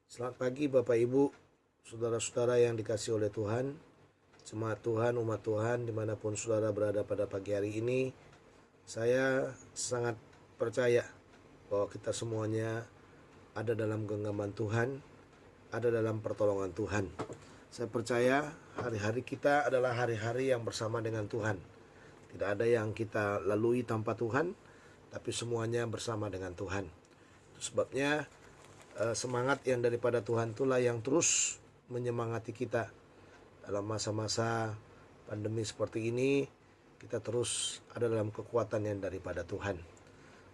Selamat pagi Bapak Ibu, saudara-saudara yang dikasihi oleh Tuhan, jemaat Tuhan, umat Tuhan, dimanapun saudara berada pada pagi hari ini. Saya sangat percaya bahwa kita semuanya ada dalam genggaman Tuhan, ada dalam pertolongan Tuhan. Saya percaya hari-hari kita adalah hari-hari yang bersama dengan Tuhan. Tidak ada yang kita lalui tanpa Tuhan, tapi semuanya bersama dengan Tuhan. Itu sebabnya semangat yang daripada Tuhan itulah yang terus menyemangati kita dalam masa-masa pandemi seperti ini. Kita terus ada dalam kekuatan yang daripada Tuhan.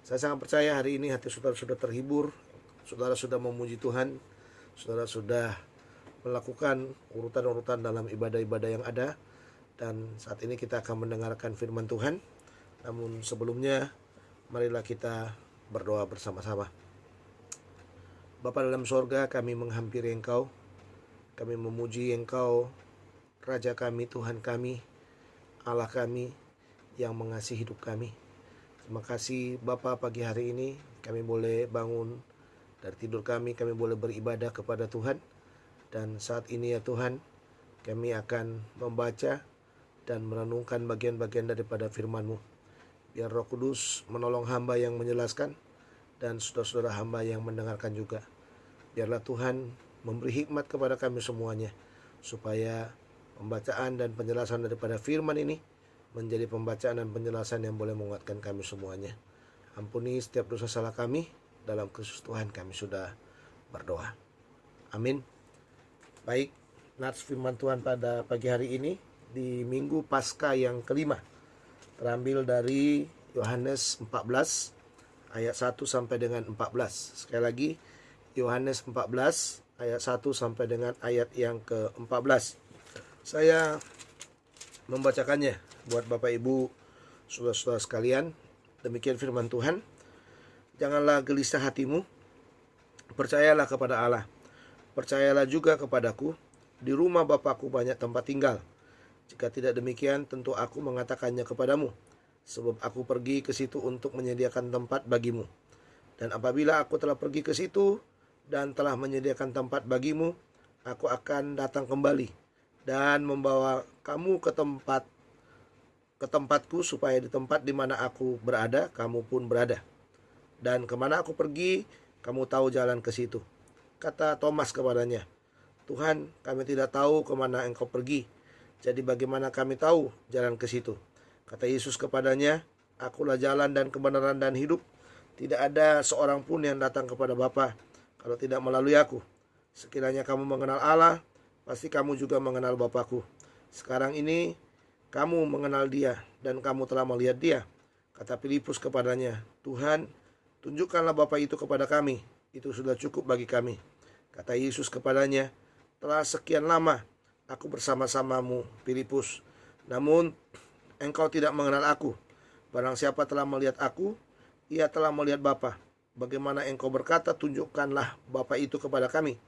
Saya sangat percaya hari ini hati saudara sudah terhibur, saudara sudah memuji Tuhan, saudara sudah melakukan urutan-urutan dalam ibadah-ibadah yang ada, dan saat ini kita akan mendengarkan firman Tuhan. Namun sebelumnya, marilah kita berdoa bersama-sama. Bapa dalam sorga, kami menghampiri Engkau, kami memuji Engkau, Raja kami, Tuhan kami, Allah kami yang mengasihi hidup kami. Terima kasih Bapa, pagi hari ini kami boleh bangun dari tidur kami boleh beribadah kepada Tuhan. Dan saat ini ya Tuhan, kami akan membaca dan merenungkan bagian-bagian daripada firman-Mu. Biar Roh Kudus menolong hamba yang menjelaskan dan saudara-saudara hamba yang mendengarkan juga. Biarlah Tuhan memberi hikmat kepada kami semuanya, supaya pembacaan dan penjelasan daripada firman ini menjadi pembacaan dan penjelasan yang boleh menguatkan kami semuanya. Ampuni setiap dosa salah kami, dalam Kristus Tuhan kami sudah berdoa. Amin. Baik, nats firman Tuhan pada pagi hari ini di Minggu Paskah yang kelima, terambil dari Yohanes 14 ayat 1 sampai dengan 14. Sekali lagi, Yohanes 14 ayat 1 sampai dengan ayat yang ke-14. Saya membacakannya buat Bapak Ibu, saudara-saudara sekalian. Demikian firman Tuhan. Janganlah gelisah hatimu, percayalah kepada Allah, percayalah juga kepadaku. Di rumah Bapakku banyak tempat tinggal. Jika tidak demikian, tentu aku mengatakannya kepadamu, sebab aku pergi ke situ untuk menyediakan tempat bagimu. Dan apabila aku telah pergi ke situ dan telah menyediakan tempat bagimu, aku akan datang kembali dan membawa kamu ke tempatku, supaya di tempat di mana aku berada, kamu pun berada. Dan kemana aku pergi, kamu tahu jalan ke situ. Kata Thomas kepadanya, Tuhan, kami tidak tahu kemana Engkau pergi, jadi bagaimana kami tahu jalan ke situ? Kata Yesus kepadanya, Akulah jalan dan kebenaran dan hidup. Tidak ada seorang pun yang datang kepada Bapa kalau tidak melalui aku. Sekiranya kamu mengenal Allah, pasti kamu juga mengenal Bapakku. Sekarang ini kamu mengenal Dia dan kamu telah melihat Dia. Kata Filipus kepadanya, Tuhan, tunjukkanlah Bapa itu kepada kami, itu sudah cukup bagi kami. Kata Yesus kepadanya, telah sekian lama aku bersama-samamu, Filipus, namun engkau tidak mengenal aku. Barang siapa telah melihat aku, ia telah melihat Bapa. Bagaimana engkau berkata, tunjukkanlah Bapa itu kepada kami?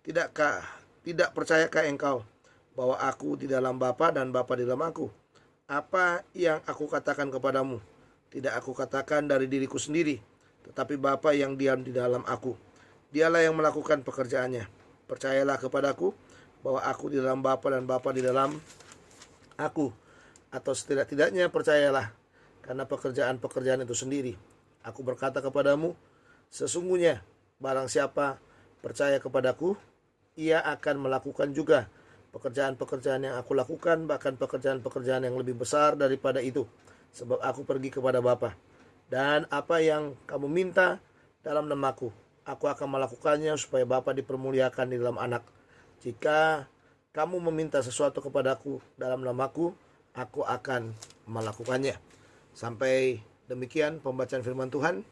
Tidak percayakah engkau bahwa aku di dalam Bapa dan Bapa di dalam aku? Apa yang aku katakan kepadamu, tidak aku katakan dari diriku sendiri, tetapi Bapa yang diam di dalam aku, Dialah yang melakukan pekerjaannya. Percayalah kepadaku bahwa aku di dalam Bapa dan Bapa di dalam aku. Atau setidak-tidaknya percayalah, karena pekerjaan-pekerjaan itu sendiri. Aku berkata kepadamu, sesungguhnya barang siapa percaya kepadaku, ia akan melakukan juga pekerjaan-pekerjaan yang aku lakukan, bahkan pekerjaan-pekerjaan yang lebih besar daripada itu, sebab aku pergi kepada Bapa. Dan apa yang kamu minta dalam namaku, aku akan melakukannya, supaya Bapa dipermuliakan di dalam Anak. Jika kamu meminta sesuatu kepadaku dalam namaku, aku akan melakukannya. Sampai demikian pembacaan firman Tuhan.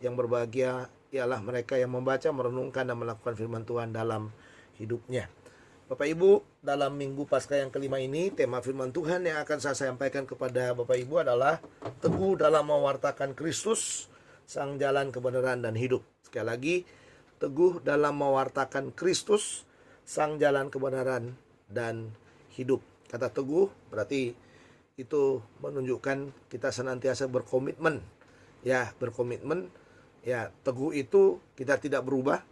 Yang berbahagia ialah mereka yang membaca, merenungkan, dan melakukan firman Tuhan dalam hidupnya. Bapak Ibu, dalam Minggu Paskah yang kelima ini, tema firman Tuhan yang akan saya sampaikan kepada Bapak Ibu adalah teguh dalam mewartakan Kristus, sang jalan kebenaran dan hidup. Sekali lagi, teguh dalam mewartakan Kristus, sang jalan kebenaran dan hidup. Kata teguh berarti itu menunjukkan kita senantiasa berkomitmen. Ya, berkomitmen. Ya, teguh itu kita tidak berubah.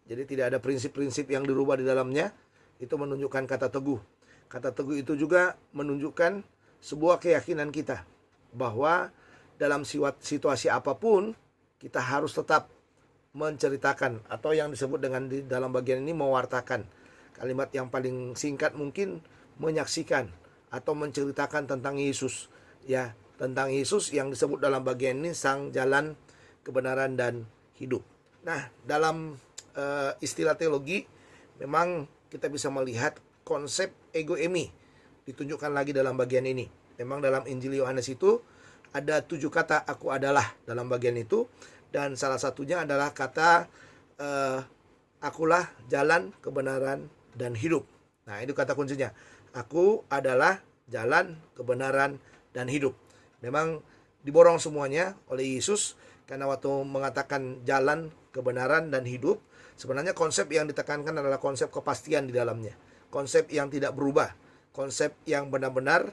Jadi tidak ada prinsip-prinsip yang dirubah di dalamnya. Itu menunjukkan kata teguh. Kata teguh itu juga menunjukkan sebuah keyakinan kita bahwa dalam situasi apapun kita harus tetap menceritakan, atau yang disebut dengan di dalam bagian ini mewartakan. Kalimat yang paling singkat mungkin menyaksikan atau menceritakan tentang Yesus, ya, tentang Yesus yang disebut dalam bagian ini sang jalan, kebenaran dan hidup. Nah, dalam istilah teologi memang kita bisa melihat konsep ego eimi ditunjukkan lagi dalam bagian ini. Memang dalam Injil Yohanes itu ada 7 kata aku adalah dalam bagian itu, dan salah satunya adalah kata akulah jalan, kebenaran dan hidup. Nah, itu kata kuncinya. Aku adalah jalan, kebenaran dan hidup. Memang diborong semuanya oleh Yesus, karena waktu mengatakan jalan, kebenaran dan hidup, sebenarnya konsep yang ditekankan adalah konsep kepastian di dalamnya. Konsep yang tidak berubah. Konsep yang benar-benar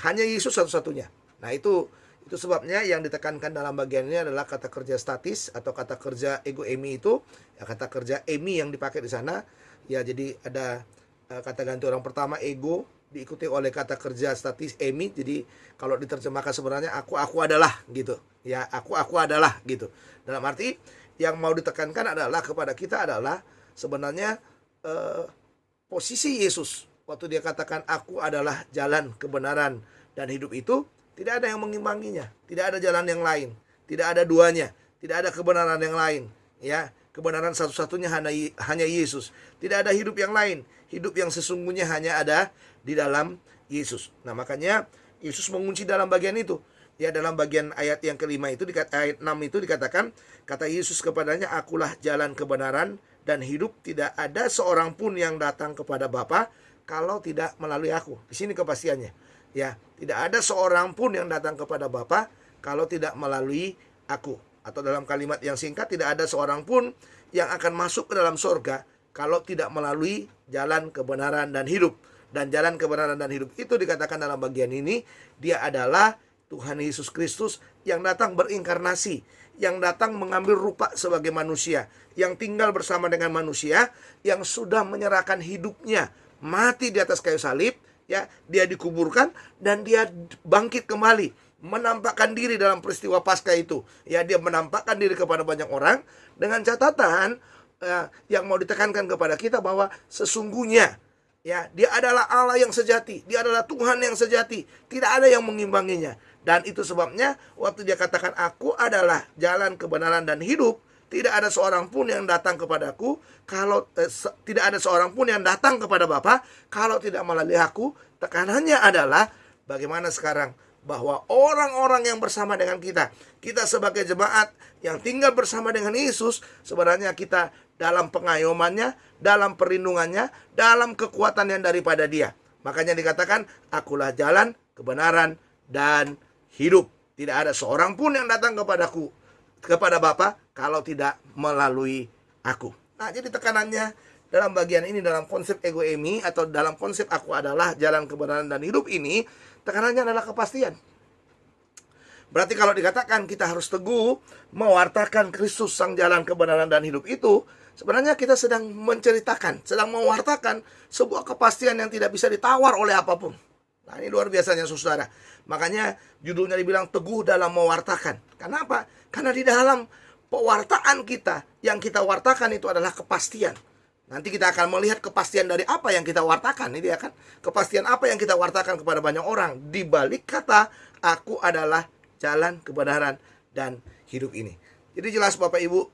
hanya Yesus satu-satunya. Nah, itu sebabnya yang ditekankan dalam bagian ini adalah kata kerja statis atau kata kerja ego eimi itu. Ya, kata kerja eimi yang dipakai di sana. Ya, jadi ada kata ganti orang pertama ego diikuti oleh kata kerja statis eimi. Jadi kalau diterjemahkan sebenarnya aku adalah gitu. Ya, aku adalah gitu. Dalam arti yang mau ditekankan adalah kepada kita adalah sebenarnya posisi Yesus waktu dia katakan aku adalah jalan, kebenaran dan hidup itu tidak ada yang mengimbanginya, tidak ada jalan yang lain, tidak ada duanya, tidak ada kebenaran yang lain, ya. Kebenaran satu-satunya hanya Yesus. Tidak ada hidup yang lain. Hidup yang sesungguhnya hanya ada di dalam Yesus. Nah, makanya Yesus mengunci dalam bagian itu. Ya, dalam bagian ayat yang kelima itu, ayat 6 itu dikatakan, kata Yesus kepadanya, akulah jalan, kebenaran dan hidup. Tidak ada seorang pun yang datang kepada Bapa kalau tidak melalui aku. Di sini kepastiannya. Ya, tidak ada seorang pun yang datang kepada Bapa kalau tidak melalui aku. Atau dalam kalimat yang singkat, tidak ada seorang pun yang akan masuk ke dalam surga kalau tidak melalui jalan, kebenaran dan hidup. Dan jalan, kebenaran dan hidup itu dikatakan dalam bagian ini, dia adalah Tuhan Yesus Kristus yang datang berinkarnasi, yang datang mengambil rupa sebagai manusia, yang tinggal bersama dengan manusia, yang sudah menyerahkan hidupnya, mati di atas kayu salib, ya, dia dikuburkan dan dia bangkit kembali, menampakkan diri dalam peristiwa Paskah itu. Ya, dia menampakkan diri kepada banyak orang dengan catatan yang mau ditekankan kepada kita bahwa sesungguhnya ya, dia adalah Allah yang sejati, dia adalah Tuhan yang sejati, tidak ada yang mengimbanginya. Dan itu sebabnya waktu dia katakan aku adalah jalan, kebenaran dan hidup, tidak ada seorang pun yang datang kepadaku kalau tidak ada seorang pun yang datang kepada Bapa kalau tidak melalui aku. Tekanannya adalah bagaimana sekarang bahwa orang-orang yang bersama dengan kita sebagai jemaat yang tinggal bersama dengan Yesus, sebenarnya kita dalam pengayomannya, dalam perlindungannya, dalam kekuatan yang daripada Dia. Makanya dikatakan, akulah jalan, kebenaran dan hidup. Tidak ada seorang pun yang datang kepada Bapa kalau tidak melalui aku. Nah, jadi tekanannya dalam bagian ini, dalam konsep ego eimi atau dalam konsep aku adalah jalan, kebenaran dan hidup ini, tekanannya adalah kepastian. Berarti kalau dikatakan kita harus teguh mewartakan Kristus sang jalan, kebenaran dan hidup itu, sebenarnya kita sedang menceritakan, sedang mewartakan sebuah kepastian yang tidak bisa ditawar oleh apapun. Nah, ini luar biasanya saudara. Makanya judulnya dibilang teguh dalam mewartakan. Kenapa? Karena di dalam pewartaan kita, yang kita wartakan itu adalah kepastian. Nanti kita akan melihat kepastian dari apa yang kita wartakan. Ini dia kan, kepastian apa yang kita wartakan kepada banyak orang di balik kata aku adalah jalan, kebenaran dan hidup ini. Jadi jelas Bapak Ibu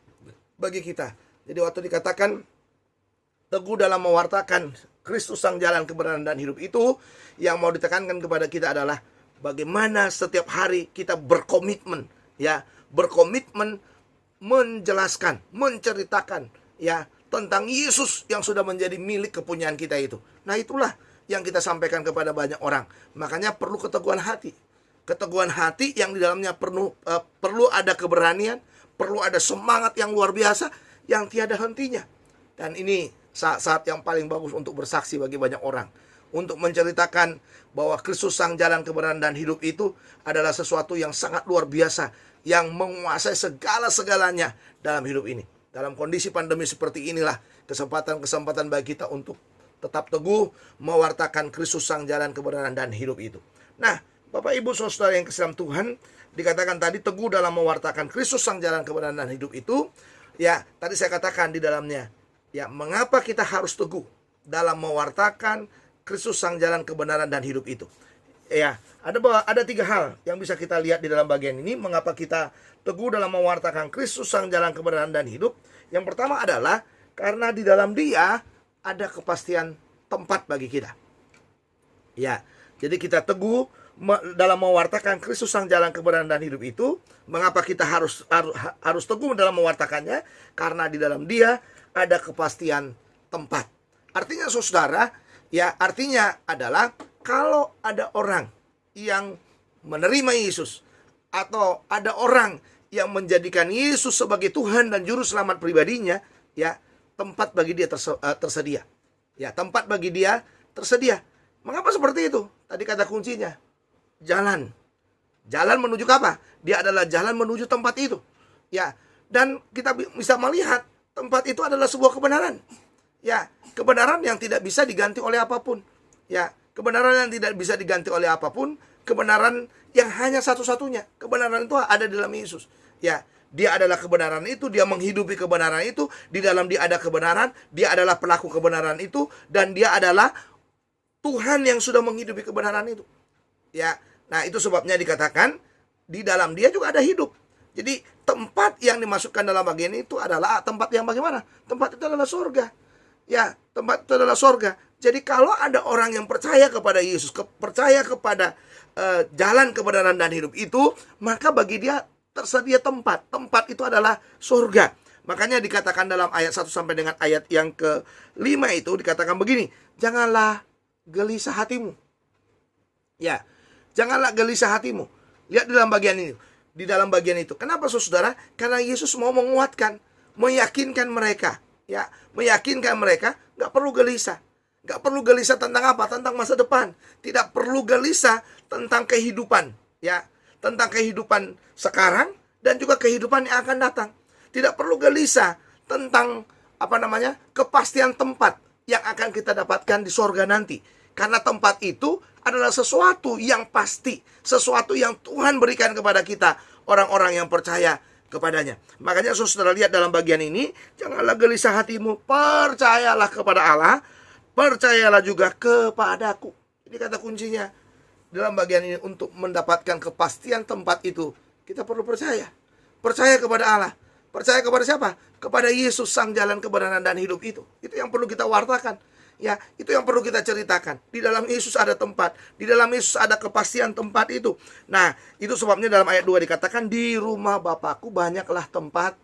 bagi kita. Jadi waktu dikatakan teguh dalam mewartakan Kristus sang jalan, kebenaran dan hidup itu, yang mau ditekankan kepada kita adalah bagaimana setiap hari kita berkomitmen, ya, berkomitmen menjelaskan, menceritakan, ya, tentang Yesus yang sudah menjadi milik kepunyaan kita itu. Nah, itulah yang kita sampaikan kepada banyak orang. Makanya perlu keteguhan hati. Keteguhan hati yang di dalamnya perlu ada keberanian, perlu ada semangat yang luar biasa, yang tiada hentinya. Dan ini saat yang paling bagus untuk bersaksi bagi banyak orang. Untuk menceritakan bahwa Kristus sang jalan, kebenaran dan hidup itu adalah sesuatu yang sangat luar biasa, yang menguasai segala-segalanya dalam hidup ini. Dalam kondisi pandemi seperti inilah kesempatan-kesempatan bagi kita untuk tetap teguh mewartakan Kristus sang jalan kebenaran dan hidup itu. Nah, Bapak Ibu Saudara yang kasihan Tuhan, dikatakan tadi teguh dalam mewartakan Kristus sang jalan kebenaran dan hidup itu. Ya, tadi saya katakan di dalamnya, ya, mengapa kita harus teguh dalam mewartakan Kristus sang jalan kebenaran dan hidup itu. Ya, ada 3 hal yang bisa kita lihat di dalam bagian ini. Mengapa kita teguh dalam mewartakan Kristus sang jalan kebenaran dan hidup? Yang pertama adalah karena di dalam Dia ada kepastian tempat bagi kita. Ya, jadi kita teguh dalam mewartakan Kristus sang jalan kebenaran dan hidup itu. Mengapa kita harus teguh dalam mewartakannya? Karena di dalam Dia ada kepastian tempat. Artinya saudara, ya, artinya adalah kalau ada orang yang menerima Yesus, atau ada orang yang menjadikan Yesus sebagai Tuhan dan Juru Selamat pribadinya, ya, tempat bagi dia tersedia. Ya, tempat bagi dia tersedia. Mengapa seperti itu? Tadi kata kuncinya, jalan. Jalan menuju ke apa? Dia adalah jalan menuju tempat itu. Ya, dan kita bisa melihat tempat itu adalah sebuah kebenaran. Ya, kebenaran yang tidak bisa diganti oleh apapun. Ya, kebenaran yang tidak bisa diganti oleh apapun, kebenaran yang hanya satu-satunya. Kebenaran itu ada di dalam Yesus. Ya, Dia adalah kebenaran itu, Dia menghidupi kebenaran itu, di dalam Dia ada kebenaran, Dia adalah pelaku kebenaran itu, dan Dia adalah Tuhan yang sudah menghidupi kebenaran itu. Ya, nah itu sebabnya dikatakan di dalam Dia juga ada hidup. Jadi tempat yang dimasukkan dalam bagian itu adalah tempat yang bagaimana? Tempat itu adalah surga. Ya, tempat itu adalah surga. Jadi kalau ada orang yang percaya kepada Yesus, percaya kepada jalan kebenaran dan hidup itu, maka bagi dia tersedia tempat. Tempat itu adalah surga. Makanya dikatakan dalam ayat 1 sampai dengan ayat yang ke-5 itu dikatakan begini, janganlah gelisah hatimu. Ya, janganlah gelisah hatimu. Lihat di dalam bagian ini. Di dalam bagian itu. Kenapa saudara? Karena Yesus mau menguatkan, meyakinkan mereka. Ya, meyakinkan mereka gak perlu gelisah. Gak perlu gelisah tentang apa? Tentang masa depan. Tidak perlu gelisah tentang kehidupan. Ya, tentang kehidupan sekarang dan juga kehidupan yang akan datang. Tidak perlu gelisah tentang kepastian tempat yang akan kita dapatkan di sorga nanti. Karena tempat itu adalah sesuatu yang pasti, sesuatu yang Tuhan berikan kepada kita, orang-orang yang percaya kepadanya. Makanya saudara lihat dalam bagian ini, janganlah gelisah hatimu, percayalah kepada Allah, percayalah juga kepadaku. Ini kata kuncinya dalam bagian ini. Untuk mendapatkan kepastian tempat itu, kita perlu percaya. Percaya kepada Allah. Percaya kepada siapa? Kepada Yesus sang jalan kebenaran dan hidup itu. Itu yang perlu kita wartakan. Ya, itu yang perlu kita ceritakan. Di dalam Yesus ada tempat. Di dalam Yesus ada kepastian tempat itu. Nah, itu sebabnya dalam ayat 2 dikatakan, di rumah Bapakku banyaklah tempat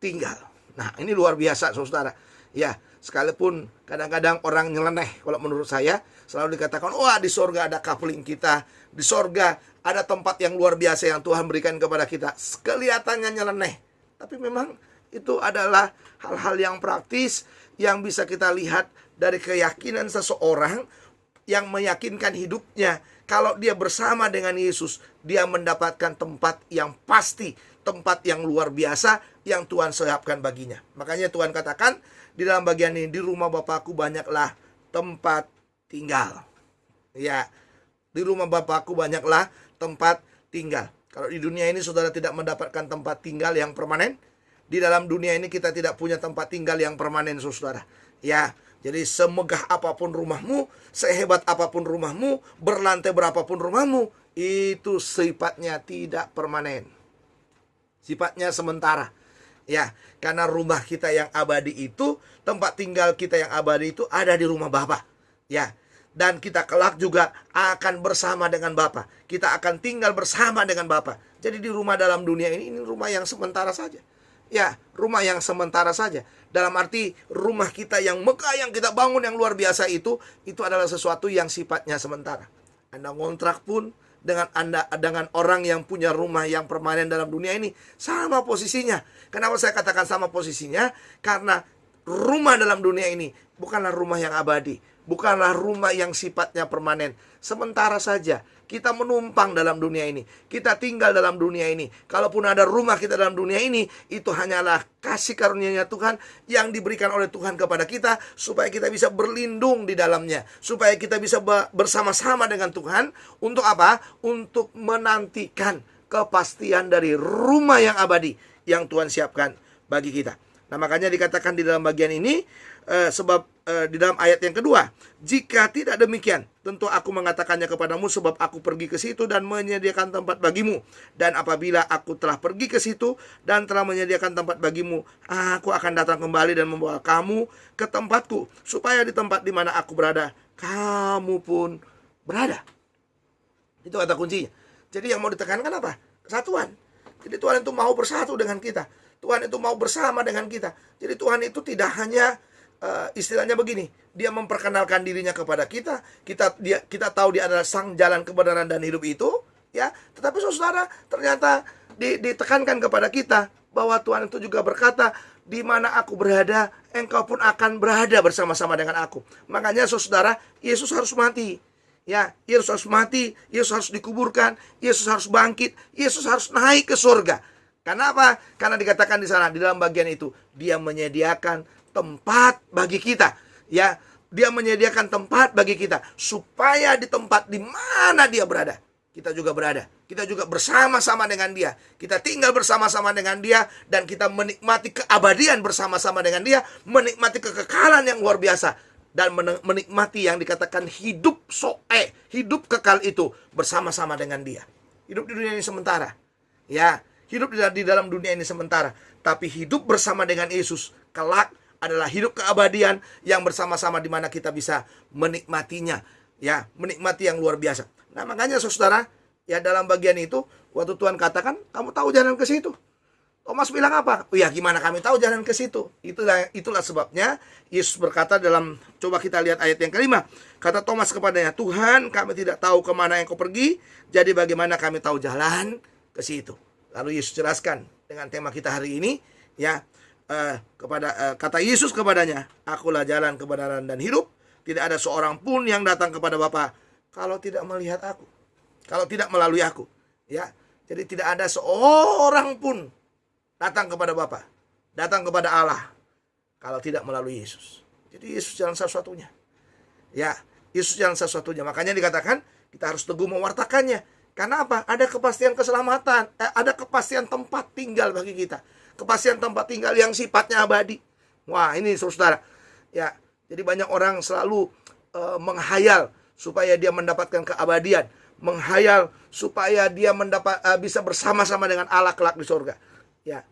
tinggal. Nah, ini luar biasa saudara. Ya, sekalipun kadang-kadang orang nyeleneh, kalau menurut saya selalu dikatakan, wah, di sorga ada coupling kita. Di sorga ada tempat yang luar biasa yang Tuhan berikan kepada kita. Kelihatannya nyeleneh, tapi memang itu adalah hal-hal yang praktis yang bisa kita lihat dari keyakinan seseorang yang meyakinkan hidupnya. Kalau dia bersama dengan Yesus, dia mendapatkan tempat yang pasti, tempat yang luar biasa yang Tuhan siapkan baginya. Makanya Tuhan katakan di dalam bagian ini, di rumah Bapakku banyaklah tempat tinggal. Ya, di rumah Bapakku banyaklah tempat tinggal. Kalau di dunia ini saudara tidak mendapatkan tempat tinggal yang permanen, di dalam dunia ini kita tidak punya tempat tinggal yang permanen saudara. Ya, jadi semegah apapun rumahmu, sehebat apapun rumahmu, berlantai berapapun rumahmu, itu sifatnya tidak permanen. Sifatnya sementara. Ya, karena rumah kita yang abadi itu, tempat tinggal kita yang abadi itu ada di rumah Bapa. Ya, dan kita kelak juga akan bersama dengan Bapa. Kita akan tinggal bersama dengan Bapa. Jadi di rumah dalam dunia ini rumah yang sementara saja. Ya, rumah yang sementara saja. Dalam arti rumah kita yang megah yang kita bangun yang luar biasa itu adalah sesuatu yang sifatnya sementara. Anda ngontrak pun dengan orang yang punya rumah yang permanen dalam dunia ini sama posisinya. Kenapa saya katakan sama posisinya? Karena rumah dalam dunia ini bukanlah rumah yang abadi, bukanlah rumah yang sifatnya permanen. Sementara saja kita menumpang dalam dunia ini, kita tinggal dalam dunia ini. Kalaupun ada rumah kita dalam dunia ini, itu hanyalah kasih karunia-Nya Tuhan yang diberikan oleh Tuhan kepada kita, supaya kita bisa berlindung di dalamnya, supaya kita bisa bersama-sama dengan Tuhan. Untuk apa? Untuk menantikan kepastian dari rumah yang abadi yang Tuhan siapkan bagi kita. Nah, makanya dikatakan di dalam bagian ini, di dalam ayat yang kedua, jika tidak demikian, tentu aku mengatakannya kepadamu, sebab aku pergi ke situ dan menyediakan tempat bagimu. Dan apabila aku telah pergi ke situ dan telah menyediakan tempat bagimu, aku akan datang kembali dan membawa kamu ke tempatku, supaya di tempat di mana aku berada, kamu pun berada. Itu kata kuncinya. Jadi yang mau ditekankan apa? Kesatuan. Jadi Tuhan itu mau bersatu dengan kita. Tuhan itu mau bersama dengan kita. Jadi Tuhan itu tidak hanya istilahnya begini, Dia memperkenalkan dirinya kepada kita. Kita tahu Dia adalah sang jalan kebenaran dan hidup itu, ya. Tetapi saudara, ternyata ditekankan kepada kita bahwa Tuhan itu juga berkata, di mana aku berada, engkau pun akan berada bersama-sama dengan aku. Makanya saudara, Yesus harus mati. Ya, Yesus harus mati, Yesus harus dikuburkan, Yesus harus bangkit, Yesus harus naik ke surga. Kenapa? Karena dikatakan di sana, di dalam bagian itu, Dia menyediakan tempat bagi kita. Ya, Dia menyediakan tempat bagi kita, supaya di tempat di mana Dia berada, kita juga berada. Kita juga bersama-sama dengan Dia. Kita tinggal bersama-sama dengan Dia, dan kita menikmati keabadian bersama-sama dengan Dia, menikmati kekekalan yang luar biasa, dan menikmati yang dikatakan hidup hidup kekal itu bersama-sama dengan Dia. Hidup di dunia ini sementara. Ya, hidup di dalam dunia ini sementara, tapi hidup bersama dengan Yesus kelak adalah hidup keabadian yang bersama-sama, di mana kita bisa menikmatinya, ya, menikmati yang luar biasa. Nah, makanya saudara, ya, dalam bagian itu waktu Tuhan katakan, kamu tahu jalan ke situ. Thomas bilang apa? Oh ya, gimana kami tahu jalan ke situ? Itulah sebabnya Yesus berkata dalam, coba kita lihat ayat yang kelima. Kata Thomas kepadanya, Tuhan, kami tidak tahu kemana yang kau pergi, jadi bagaimana kami tahu jalan ke situ? Lalu Yesus jelaskan dengan tema kita hari ini, ya, kata Yesus kepadanya, akulah jalan, kebenaran, dan hidup. Tidak ada seorang pun yang datang kepada Bapa kalau tidak melihat aku, kalau tidak melalui aku. Ya, jadi tidak ada seorang pun datang kepada Bapa, datang kepada Allah, kalau tidak melalui Yesus. Jadi Yesus jalan satu-satunya. Ya, Yesus jalan satu-satunya. Makanya dikatakan kita harus teguh mewartakannya. Karena apa? Ada kepastian keselamatan, ada kepastian tempat tinggal bagi kita. Kepastian tempat tinggal yang sifatnya abadi. Wah, ini saudara. Ya, jadi banyak orang selalu menghayal supaya dia mendapatkan keabadian, menghayal supaya dia bisa bersama-sama dengan Allah kelak di surga. Ya,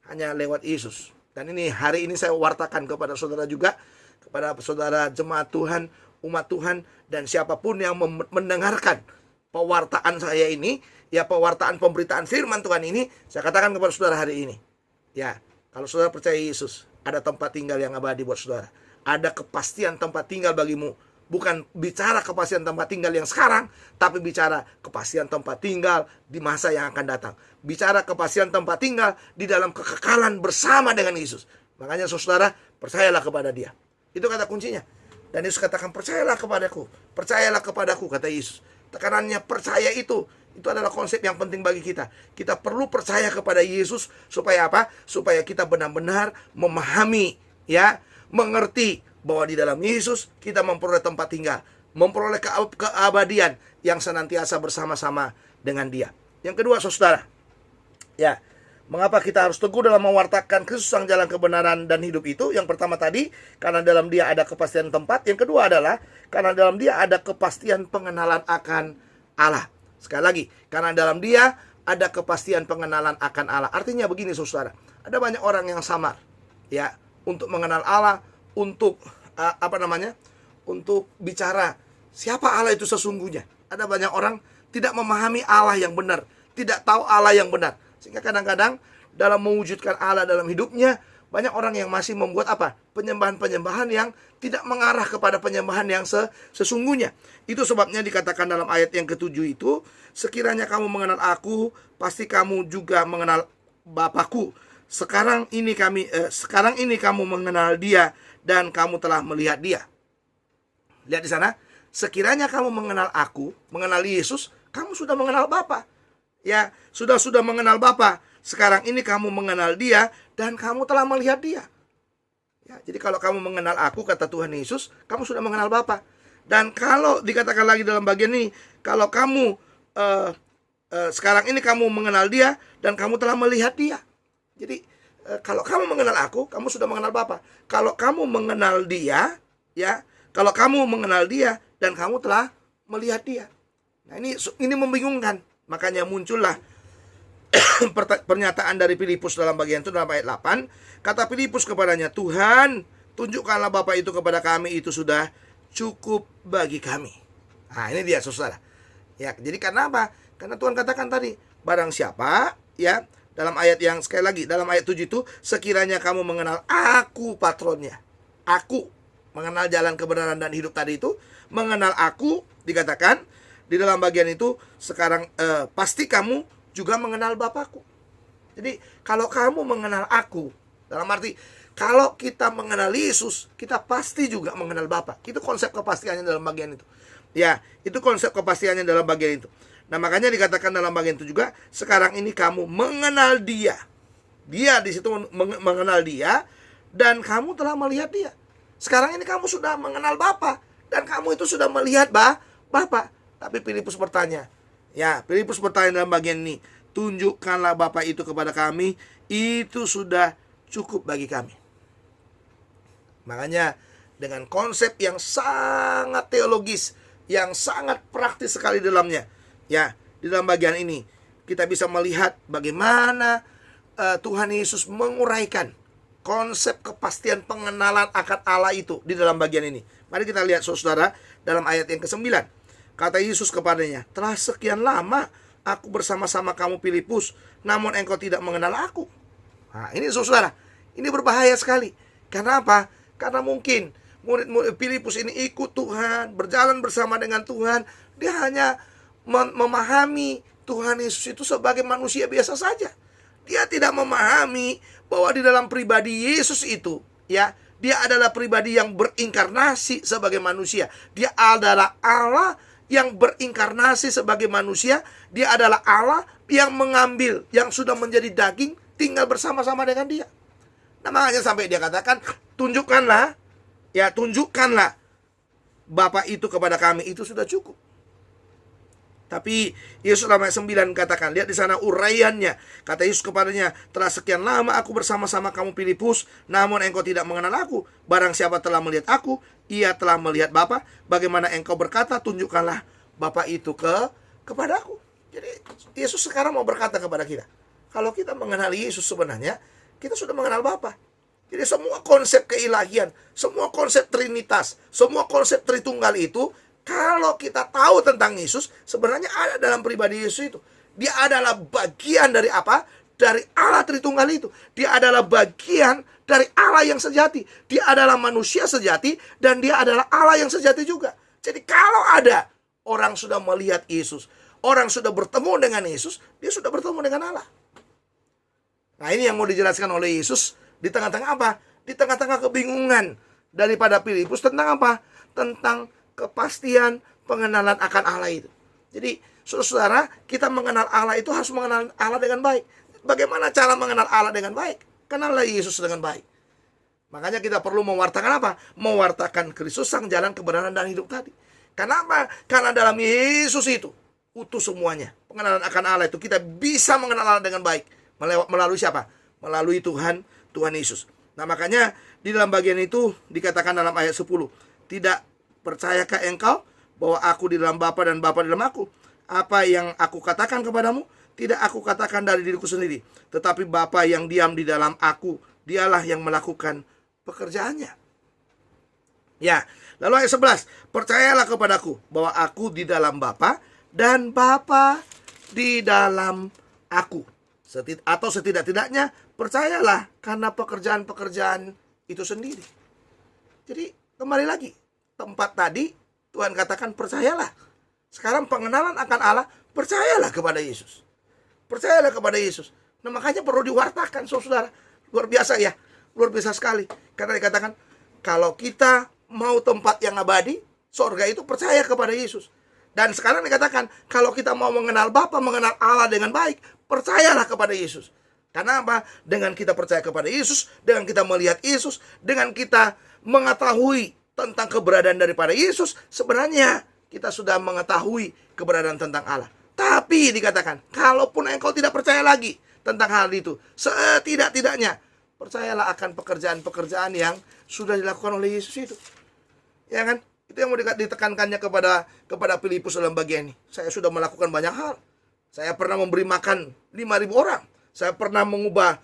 hanya lewat Yesus. Dan ini hari ini saya wartakan kepada saudara juga, kepada saudara jemaat Tuhan, umat Tuhan, dan siapapun yang mendengarkan pewartaan saya ini, ya, pewartaan pemberitaan firman Tuhan ini, saya katakan kepada saudara hari ini, ya, kalau saudara percaya Yesus, ada tempat tinggal yang abadi buat saudara. Ada kepastian tempat tinggal bagimu. Bukan bicara kepastian tempat tinggal yang sekarang, tapi bicara kepastian tempat tinggal di masa yang akan datang. Bicara kepastian tempat tinggal di dalam kekekalan bersama dengan Yesus. Makanya saudara, percayalah kepada Dia. Itu kata kuncinya. Dan Yesus katakan, percayalah kepadaku, kata Yesus. Tekanannya percaya itu adalah konsep yang penting bagi kita. Kita perlu percaya kepada Yesus supaya apa? Supaya kita benar-benar memahami, ya, mengerti bahwa di dalam Yesus kita memperoleh tempat tinggal, memperoleh keabadian yang senantiasa bersama-sama dengan Dia. Yang kedua, saudara, ya, mengapa kita harus teguh dalam mewartakan Kristus sang jalan kebenaran dan hidup itu? Yang pertama tadi, karena dalam Dia ada kepastian tempat. Yang kedua adalah karena dalam Dia ada kepastian pengenalan akan Allah. Sekali lagi, karena dalam Dia ada kepastian pengenalan akan Allah. Artinya begini saudara, ada banyak orang yang samar, ya, untuk mengenal Allah, untuk untuk bicara siapa Allah itu sesungguhnya. Ada banyak orang tidak memahami Allah yang benar, tidak tahu Allah yang benar. Sehingga kadang-kadang dalam mewujudkan Allah dalam hidupnya, banyak orang yang masih membuat apa? Penyembahan-penyembahan yang tidak mengarah kepada penyembahan yang sesungguhnya. Itu sebabnya dikatakan dalam ayat yang ke-7 itu, sekiranya kamu mengenal aku, pasti kamu juga mengenal Bapakku. sekarang ini kamu mengenal Dia dan kamu telah melihat Dia. Lihat di sana, sekiranya kamu mengenal aku, mengenal Yesus, kamu sudah mengenal Bapa. Ya, sudah mengenal Bapa. Sekarang ini kamu mengenal Dia dan kamu telah melihat Dia. Ya, jadi kalau kamu mengenal aku, kata Tuhan Yesus, kamu sudah mengenal Bapa. Dan kalau dikatakan lagi dalam bagian ini, kalau kamu sekarang ini kamu mengenal Dia dan kamu telah melihat Dia. Jadi kalau kamu mengenal aku, kamu sudah mengenal Bapa. Kalau kamu mengenal Dia, ya, kalau kamu mengenal Dia dan kamu telah melihat Dia. Nah, ini membingungkan. Makanya muncullah pernyataan dari Filipus dalam bagian itu, dalam ayat 8. Kata Filipus kepadanya, Tuhan, tunjukkanlah Bapa itu kepada kami, itu sudah cukup bagi kami. Nah, ini dia saudara. Ya, jadi karena apa? Karena Tuhan katakan tadi, barang siapa, ya, dalam ayat yang sekali lagi, dalam ayat 7 itu, sekiranya kamu mengenal aku patronnya. Aku mengenal jalan kebenaran dan hidup tadi itu, mengenal aku, dikatakan di dalam bagian itu, sekarang pasti kamu juga mengenal Bapakku. Jadi kalau kamu mengenal aku, dalam arti kalau kita mengenal Yesus, kita pasti juga mengenal Bapa. Itu konsep kepastiannya dalam bagian itu. Ya, itu konsep kepastiannya dalam bagian itu. Nah, makanya dikatakan dalam bagian itu juga, sekarang ini kamu mengenal Dia. Dia di situ mengenal Dia dan kamu telah melihat Dia. Sekarang ini kamu sudah mengenal Bapa dan kamu itu sudah melihat Bapa. Tapi Filipus bertanya, Filipus bertanya dalam bagian ini, tunjukkanlah Bapa itu kepada kami, itu sudah cukup bagi kami. Makanya dengan konsep yang sangat teologis, yang sangat praktis sekali dalamnya, ya, di dalam bagian ini kita bisa melihat bagaimana Tuhan Yesus menguraikan konsep kepastian pengenalan akan Allah itu di dalam bagian ini. Mari kita lihat saudara dalam ayat yang ke-9. Kata Yesus kepadanya, telah sekian lama aku bersama-sama kamu Filipus, namun engkau tidak mengenal aku. Nah, ini saudara, ini berbahaya sekali. Karena apa? Karena mungkin murid-murid Filipus ini ikut Tuhan, berjalan bersama dengan Tuhan. Dia hanya memahami Tuhan Yesus itu sebagai manusia biasa saja. Dia tidak memahami bahwa di dalam pribadi Yesus itu, ya, dia adalah pribadi yang berinkarnasi sebagai manusia. Dia adalah Allah yang berinkarnasi sebagai manusia. Dia adalah Allah yang mengambil, yang sudah menjadi daging, tinggal bersama-sama dengan dia. Nah, makanya sampai dia katakan, tunjukkanlah Bapa itu kepada kami, itu sudah cukup. Tapi Yesus dalam ayat 9 katakan, lihat di sana uraiannya. Kata Yesus kepadanya, telah sekian lama aku bersama-sama kamu Filipus, namun engkau tidak mengenal aku. Barang siapa telah melihat aku, ia telah melihat Bapa. Bagaimana engkau berkata, tunjukkanlah Bapa itu kepada aku. Jadi Yesus sekarang mau berkata kepada kita, kalau kita mengenal Yesus sebenarnya, kita sudah mengenal Bapa. Jadi semua konsep keilahian, semua konsep Trinitas, semua konsep Tritunggal itu, kalau kita tahu tentang Yesus, sebenarnya ada dalam pribadi Yesus itu. Dia adalah bagian dari apa? Dari Allah Tritunggal itu. Dia adalah bagian dari Allah yang sejati. Dia adalah manusia sejati dan dia adalah Allah yang sejati juga. Jadi kalau ada orang sudah melihat Yesus, orang sudah bertemu dengan Yesus, dia sudah bertemu dengan Allah. Nah, ini yang mau dijelaskan oleh Yesus di tengah-tengah apa? Di tengah-tengah kebingungan daripada Filipus tentang apa? Tentang kepastian pengenalan akan Allah itu. Jadi saudara, kita mengenal Allah itu harus mengenal Allah dengan baik. Bagaimana cara mengenal Allah dengan baik? Kenallah Yesus dengan baik. Makanya kita perlu mewartakan apa? Mewartakan Kristus sang jalan kebenaran dan hidup tadi. Kenapa? Karena dalam Yesus itu utuh semuanya. Pengenalan akan Allah itu kita bisa mengenal Allah dengan baik. Melalui siapa? Melalui Tuhan Yesus. Nah, makanya di dalam bagian itu dikatakan dalam ayat 10, tidak percayakah engkau bahwa aku di dalam Bapa dan Bapa di dalam aku? Apa yang aku katakan kepadamu, tidak aku katakan dari diriku sendiri, tetapi Bapa yang diam di dalam aku, dialah yang melakukan pekerjaannya. Ya, lalu ayat 11, percayalah kepadaku bahwa aku di dalam Bapa dan Bapa di dalam aku. Atau setidak-tidaknya percayalah karena pekerjaan-pekerjaan itu sendiri. Jadi kembali lagi, tempat tadi Tuhan katakan percayalah. Sekarang pengenalan akan Allah, percayalah kepada Yesus. Percayalah kepada Yesus. Nah, makanya perlu diwartakan, saudara. Luar biasa ya, luar biasa sekali. Karena dikatakan, kalau kita mau tempat yang abadi, surga itu percaya kepada Yesus. Dan sekarang dikatakan, kalau kita mau mengenal Bapa, mengenal Allah dengan baik, percayalah kepada Yesus. Karena apa? Dengan kita percaya kepada Yesus, dengan kita melihat Yesus, dengan kita mengetahui tentang keberadaan daripada Yesus, sebenarnya kita sudah mengetahui keberadaan tentang Allah. Tapi dikatakan, kalaupun engkau tidak percaya lagi tentang hal itu, setidak-tidaknya percayalah akan pekerjaan-pekerjaan yang sudah dilakukan oleh Yesus itu. Ya kan? Itu yang mau ditekankannya kepada Filipus dalam bagian ini. Saya sudah melakukan banyak hal. Saya pernah memberi makan 5.000 orang. Saya pernah mengubah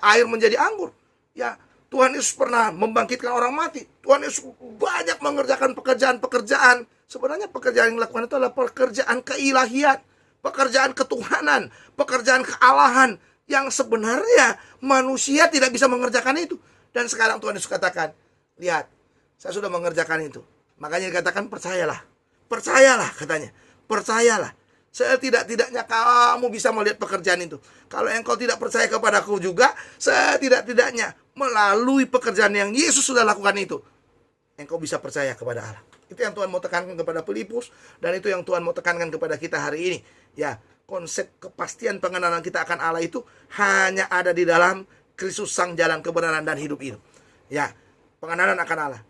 air menjadi anggur. Ya, Tuhan Yesus pernah membangkitkan orang mati. Tuhan Yesus banyak mengerjakan pekerjaan-pekerjaan. Sebenarnya pekerjaan yang dilakukan itu adalah pekerjaan keilahian, pekerjaan ketuhanan, pekerjaan kealahan yang sebenarnya manusia tidak bisa mengerjakan itu. Dan sekarang Tuhan Yesus katakan, lihat, saya sudah mengerjakan itu. Makanya dikatakan percayalah. Percayalah katanya. Percayalah. Setidak-tidaknya kamu bisa melihat pekerjaan itu. Kalau engkau tidak percaya kepadaku juga, setidak-tidaknya melalui pekerjaan yang Yesus sudah lakukan itu, engkau bisa percaya kepada Allah. Itu yang Tuhan mau tekankan kepada Filipus, dan itu yang Tuhan mau tekankan kepada kita hari ini. Ya, konsep kepastian pengenalan kita akan Allah itu hanya ada di dalam Kristus sang jalan kebenaran dan hidup itu. Ya, pengenalan akan Allah.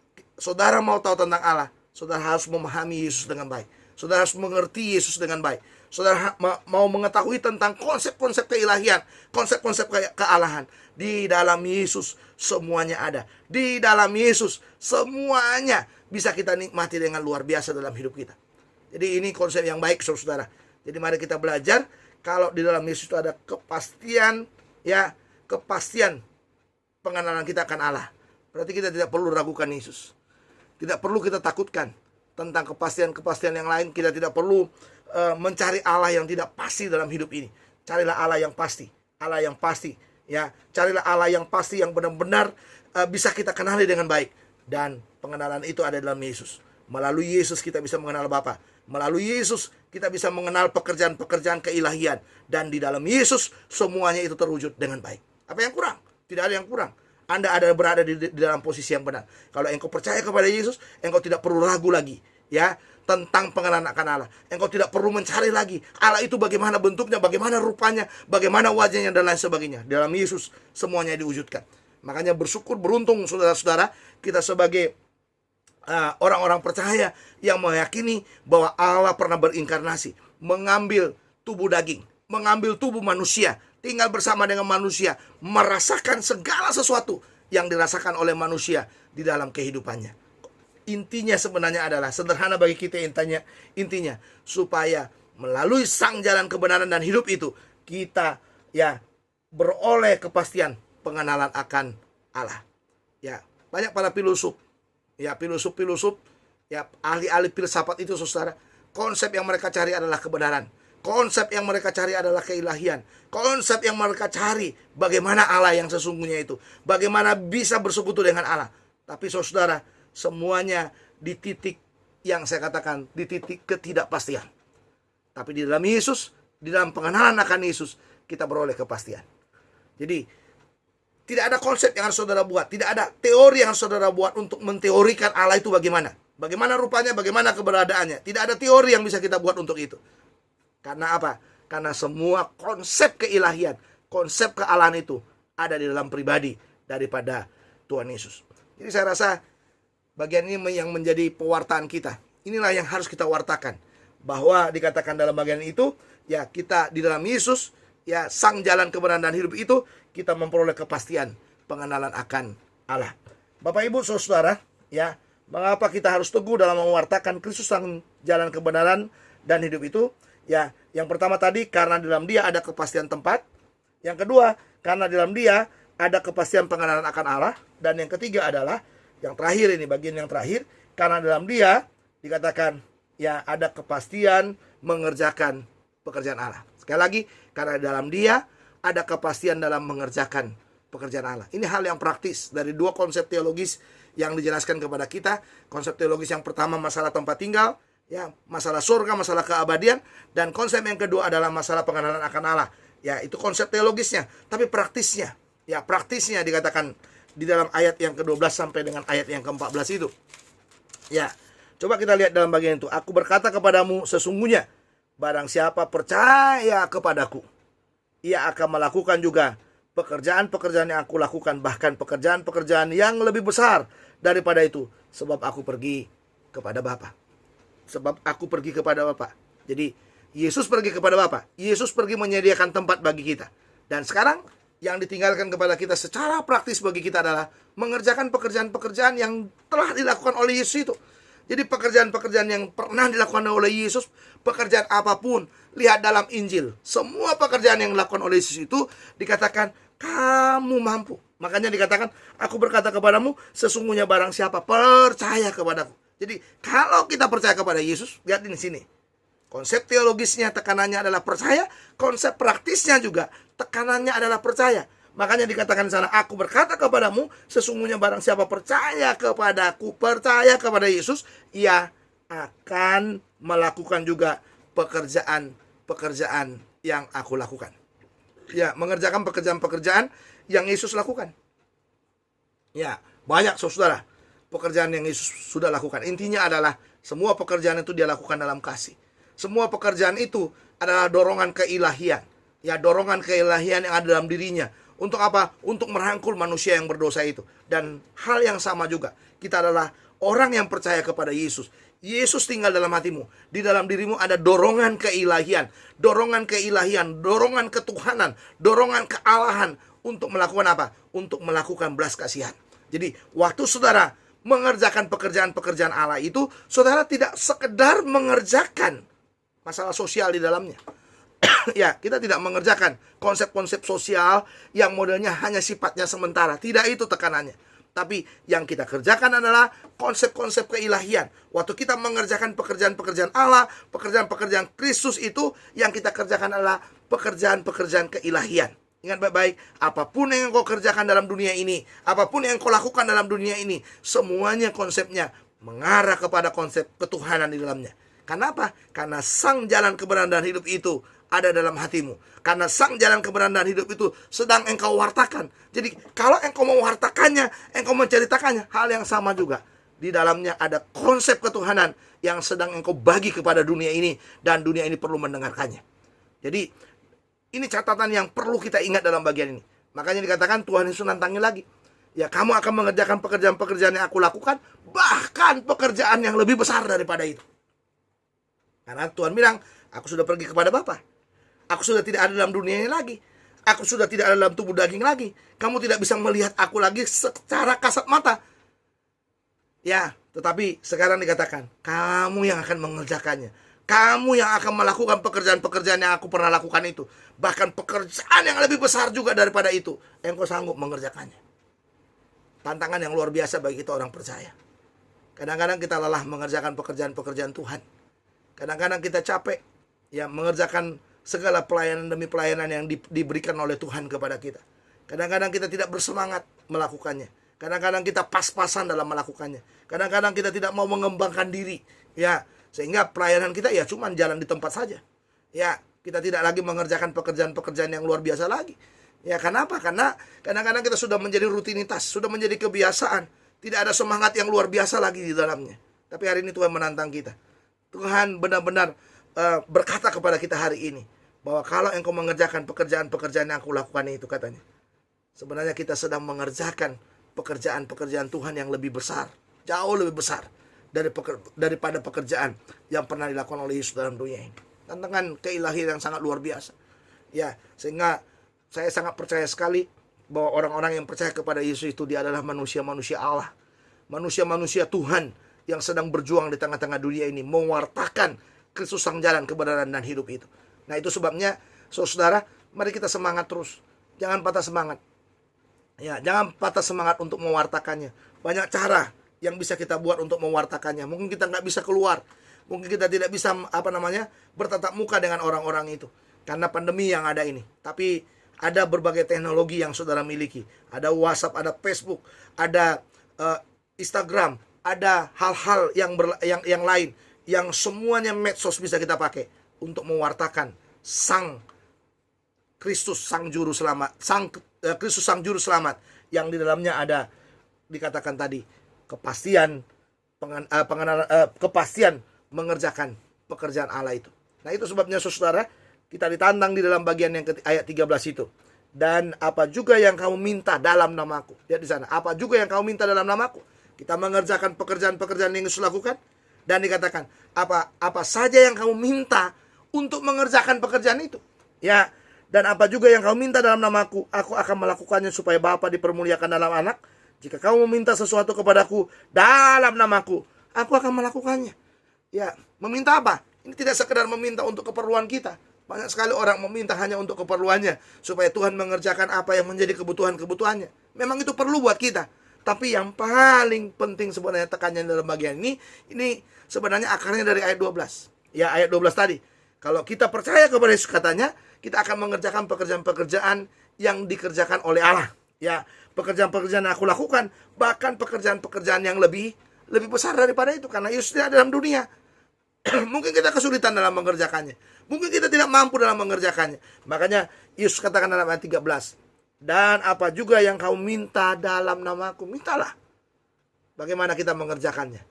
Saudara mau tahu tentang Allah, saudara harus memahami Yesus dengan baik. Saudara harus mengerti Yesus dengan baik. Saudara mau mengetahui tentang konsep-konsep keilahian, konsep-konsep kealahan. Di dalam Yesus semuanya ada. Di dalam Yesus semuanya bisa kita nikmati dengan luar biasa dalam hidup kita. Jadi ini konsep yang baik, saudara. Jadi mari kita belajar kalau di dalam Yesus itu ada kepastian, ya, kepastian pengenalan kita akan Allah. Berarti kita tidak perlu ragukan Yesus. Tidak perlu kita takutkan tentang kepastian-kepastian yang lain. Kita tidak perlu mencari Allah yang tidak pasti dalam hidup ini. Carilah Allah yang pasti. Allah yang pasti. Ya, carilah Allah yang pasti, yang benar-benar bisa kita kenali dengan baik. Dan pengenalan itu ada dalam Yesus. Melalui Yesus kita bisa mengenal Bapa. Melalui Yesus kita bisa mengenal pekerjaan-pekerjaan keilahian. Dan di dalam Yesus semuanya itu terwujud dengan baik. Apa yang kurang? Tidak ada yang kurang. Anda berada di dalam posisi yang benar. Kalau engkau percaya kepada Yesus, engkau tidak perlu ragu lagi, ya, tentang pengenalan akan Allah. Engkau tidak perlu mencari lagi Allah itu bagaimana bentuknya, bagaimana rupanya, bagaimana wajahnya, dan lain sebagainya. Di dalam Yesus semuanya diwujudkan. Makanya bersyukur, beruntung saudara-saudara, kita sebagai orang-orang percaya yang meyakini bahwa Allah pernah berinkarnasi, mengambil tubuh daging, mengambil tubuh manusia, tinggal bersama dengan manusia, merasakan segala sesuatu yang dirasakan oleh manusia di dalam kehidupannya. Intinya sebenarnya adalah sederhana bagi kita, intinya supaya melalui sang jalan kebenaran dan hidup itu kita, ya, beroleh kepastian pengenalan akan Allah. Ya, banyak para filosof, ya, filosof, ya, ahli-ahli filsafat itu, saudara, konsep yang mereka cari adalah kebenaran. Konsep yang mereka cari adalah keilahian. Konsep yang mereka cari bagaimana Allah yang sesungguhnya itu, bagaimana bisa bersekutu dengan Allah. Tapi saudara, semuanya di titik yang saya katakan, di titik ketidakpastian. Tapi di dalam Yesus, di dalam pengenalan akan Yesus, kita beroleh kepastian. Jadi tidak ada konsep yang harus saudara buat, tidak ada teori yang harus saudara buat untuk menteorikan Allah itu bagaimana. Bagaimana rupanya, bagaimana keberadaannya. Tidak ada teori yang bisa kita buat untuk itu. Karena apa? Karena semua konsep keilahian, konsep kealahan itu ada di dalam pribadi daripada Tuhan Yesus. Jadi saya rasa bagian ini yang menjadi pewartaan kita. Inilah yang harus kita wartakan. Bahwa dikatakan dalam bagian itu, ya, kita di dalam Yesus, ya, sang jalan kebenaran dan hidup itu, kita memperoleh kepastian pengenalan akan Allah. Bapak Ibu saudara, ya, mengapa kita harus teguh dalam mewartakan Kristus sang jalan kebenaran dan hidup itu? Ya, yang pertama tadi karena di dalam Dia ada kepastian tempat. Yang kedua, karena di dalam Dia ada kepastian pengenalan akan Allah. Dan yang ketiga adalah yang terakhir, ini bagian yang terakhir, karena dalam Dia dikatakan, ya, ada kepastian mengerjakan pekerjaan Allah. Sekali lagi, karena dalam Dia ada kepastian dalam mengerjakan pekerjaan Allah. Ini hal yang praktis dari dua konsep teologis yang dijelaskan kepada kita. Konsep teologis yang pertama masalah tempat tinggal, ya, masalah surga, masalah keabadian, dan konsep yang kedua adalah masalah pengenalan akan Allah. Ya, itu konsep teologisnya. Tapi praktisnya, ya praktisnya dikatakan di dalam ayat yang ke-12 sampai dengan ayat yang ke-14 itu. Ya, coba kita lihat dalam bagian itu. Aku berkata kepadamu, sesungguhnya barang siapa percaya kepadaku, ia akan melakukan juga pekerjaan-pekerjaan yang aku lakukan, bahkan pekerjaan-pekerjaan yang lebih besar daripada itu, sebab aku pergi kepada Bapa. Sebab aku pergi kepada Bapa. Jadi Yesus pergi kepada Bapa. Yesus pergi menyediakan tempat bagi kita. Dan sekarang yang ditinggalkan kepada kita secara praktis bagi kita adalah mengerjakan pekerjaan-pekerjaan yang telah dilakukan oleh Yesus itu. Jadi pekerjaan-pekerjaan yang pernah dilakukan oleh Yesus, pekerjaan apapun, lihat dalam Injil, semua pekerjaan yang dilakukan oleh Yesus itu dikatakan kamu mampu. Makanya dikatakan, aku berkata kepadamu, sesungguhnya barang siapa percaya kepadaku. Jadi kalau kita percaya kepada Yesus, lihat di sini. Konsep teologisnya tekanannya adalah percaya, konsep praktisnya juga tekanannya adalah percaya. Makanya dikatakan di sana, aku berkata kepadamu, sesungguhnya barang siapa percaya kepadaku, percaya kepada Yesus, ia akan melakukan juga pekerjaan-pekerjaan yang aku lakukan. Ya, mengerjakan pekerjaan-pekerjaan yang Yesus lakukan. Ya, banyak saudara pekerjaan yang Yesus sudah lakukan. Intinya adalah semua pekerjaan itu dia lakukan dalam kasih. Semua pekerjaan itu adalah dorongan keilahian. Ya, dorongan keilahian yang ada dalam dirinya. Untuk apa? Untuk merangkul manusia yang berdosa itu. Dan hal yang sama juga, kita adalah orang yang percaya kepada Yesus. Yesus tinggal dalam hatimu. Di dalam dirimu ada dorongan keilahian. Dorongan keilahian, dorongan ketuhanan, dorongan kealahan. Untuk melakukan apa? Untuk melakukan belas kasihan. Jadi, waktu saudara mengerjakan pekerjaan-pekerjaan Allah itu, saudara tidak sekedar mengerjakan masalah sosial di dalamnya. Ya, kita tidak mengerjakan konsep-konsep sosial yang modelnya hanya sifatnya sementara. Tidak itu tekanannya. Tapi yang kita kerjakan adalah konsep-konsep keilahian. Waktu kita mengerjakan pekerjaan-pekerjaan Allah, pekerjaan-pekerjaan Kristus itu, yang kita kerjakan adalah pekerjaan-pekerjaan keilahian. Ingat baik-baik, apapun yang kau kerjakan dalam dunia ini, apapun yang kau lakukan dalam dunia ini, semuanya konsepnya mengarah kepada konsep ketuhanan di dalamnya. Kenapa? Karena sang jalan kebenaran dan hidup itu ada dalam hatimu. Karena sang jalan kebenaran dan hidup itu sedang engkau wartakan. Jadi kalau engkau mewartakannya, engkau menceritakannya, hal yang sama juga. Di dalamnya ada konsep ketuhanan yang sedang engkau bagi kepada dunia ini, dan dunia ini perlu mendengarkannya. Jadi ini catatan yang perlu kita ingat dalam bagian ini. Makanya dikatakan Tuhan Yesus nantangin lagi. Ya, kamu akan mengerjakan pekerjaan-pekerjaan yang aku lakukan, bahkan pekerjaan yang lebih besar daripada itu. Karena Tuhan bilang, aku sudah pergi kepada Bapa. Aku sudah tidak ada dalam dunia ini lagi. Aku sudah tidak ada dalam tubuh daging lagi. Kamu tidak bisa melihat aku lagi secara kasat mata. Ya, tetapi sekarang dikatakan, kamu yang akan mengerjakannya. Kamu yang akan melakukan pekerjaan-pekerjaan yang aku pernah lakukan itu. Bahkan pekerjaan yang lebih besar juga daripada itu. Engkau sanggup mengerjakannya. Tantangan yang luar biasa bagi kita orang percaya. Kadang-kadang kita lelah mengerjakan pekerjaan-pekerjaan Tuhan. Kadang-kadang kita capek ya mengerjakan segala pelayanan demi pelayanan yang diberikan oleh Tuhan kepada kita. Kadang-kadang kita tidak bersemangat melakukannya. Kadang-kadang kita pas-pasan dalam melakukannya. Kadang-kadang kita tidak mau mengembangkan diri. Ya, sehingga pelayanan kita ya cuma jalan di tempat saja. Ya, kita tidak lagi mengerjakan pekerjaan-pekerjaan yang luar biasa lagi. Ya, kenapa? Karena kadang-kadang kita sudah menjadi rutinitas, sudah menjadi kebiasaan. Tidak ada semangat yang luar biasa lagi di dalamnya. Tapi hari ini Tuhan menantang kita. Tuhan benar-benar berkata kepada kita hari ini, bahwa kalau engkau mengerjakan pekerjaan-pekerjaan yang aku lakukan itu, katanya, sebenarnya kita sedang mengerjakan pekerjaan-pekerjaan Tuhan yang lebih besar, jauh lebih besar daripada pekerjaan yang pernah dilakukan oleh Yesus dalam dunia ini. Tantangan keilahian yang sangat luar biasa. Ya, sehingga saya sangat percaya sekali bahwa orang-orang yang percaya kepada Yesus itu dia adalah manusia-manusia Allah, manusia-manusia Tuhan yang sedang berjuang di tengah-tengah dunia ini, mewartakan Kristus sang jalan kebenaran dan hidup itu. Nah, itu sebabnya saudara, mari kita semangat terus. Jangan patah semangat. Ya, jangan patah semangat untuk mewartakannya. Banyak cara yang bisa kita buat untuk mewartakannya. Mungkin kita nggak bisa keluar. Mungkin kita tidak bisa bertatap muka dengan orang-orang itu karena pandemi yang ada ini. Tapi ada berbagai teknologi yang saudara miliki. Ada WhatsApp, ada Facebook, ada Instagram, ada hal-hal yang lain yang semuanya medsos bisa kita pakai untuk mewartakan sang Kristus Sang Juru Selamat, Kristus Sang Juru Selamat, yang di dalamnya ada dikatakan tadi kepastian kepastian mengerjakan pekerjaan Allah itu. Nah, itu sebabnya saudara, kita ditantang di dalam bagian yang ayat 13 itu. Dan apa juga yang kamu minta dalam namaku. Lihat di sana, apa juga yang kamu minta dalam namaku. Kita mengerjakan pekerjaan-pekerjaan yang Yesus lakukan. Dan dikatakan, apa saja yang kamu minta untuk mengerjakan pekerjaan itu. Ya, dan apa juga yang kamu minta dalam namaku, aku akan melakukannya supaya Bapa dipermuliakan dalam Anak. Jika kamu meminta sesuatu kepadaku dalam namaku, aku akan melakukannya. Ya, meminta apa? Ini tidak sekedar meminta untuk keperluan kita. Banyak sekali orang meminta hanya untuk keperluannya, supaya Tuhan mengerjakan apa yang menjadi kebutuhan-kebutuhannya. Memang itu perlu buat kita. Tapi yang paling penting sebenarnya tekannya dalam bagian ini sebenarnya akarnya dari ayat 12. Ya, ayat 12 tadi. Kalau kita percaya kepada Yesus, katanya, kita akan mengerjakan pekerjaan-pekerjaan yang dikerjakan oleh Allah. Ya, pekerjaan-pekerjaan yang aku lakukan, bahkan pekerjaan-pekerjaan yang lebih besar daripada itu, karena Yesus tidak dalam dunia. Mungkin kita kesulitan dalam mengerjakannya. Mungkin kita tidak mampu dalam mengerjakannya. Makanya Yesus katakan dalam ayat 13, dan apa juga yang kau minta dalam namaku, mintalah. Bagaimana kita mengerjakannya?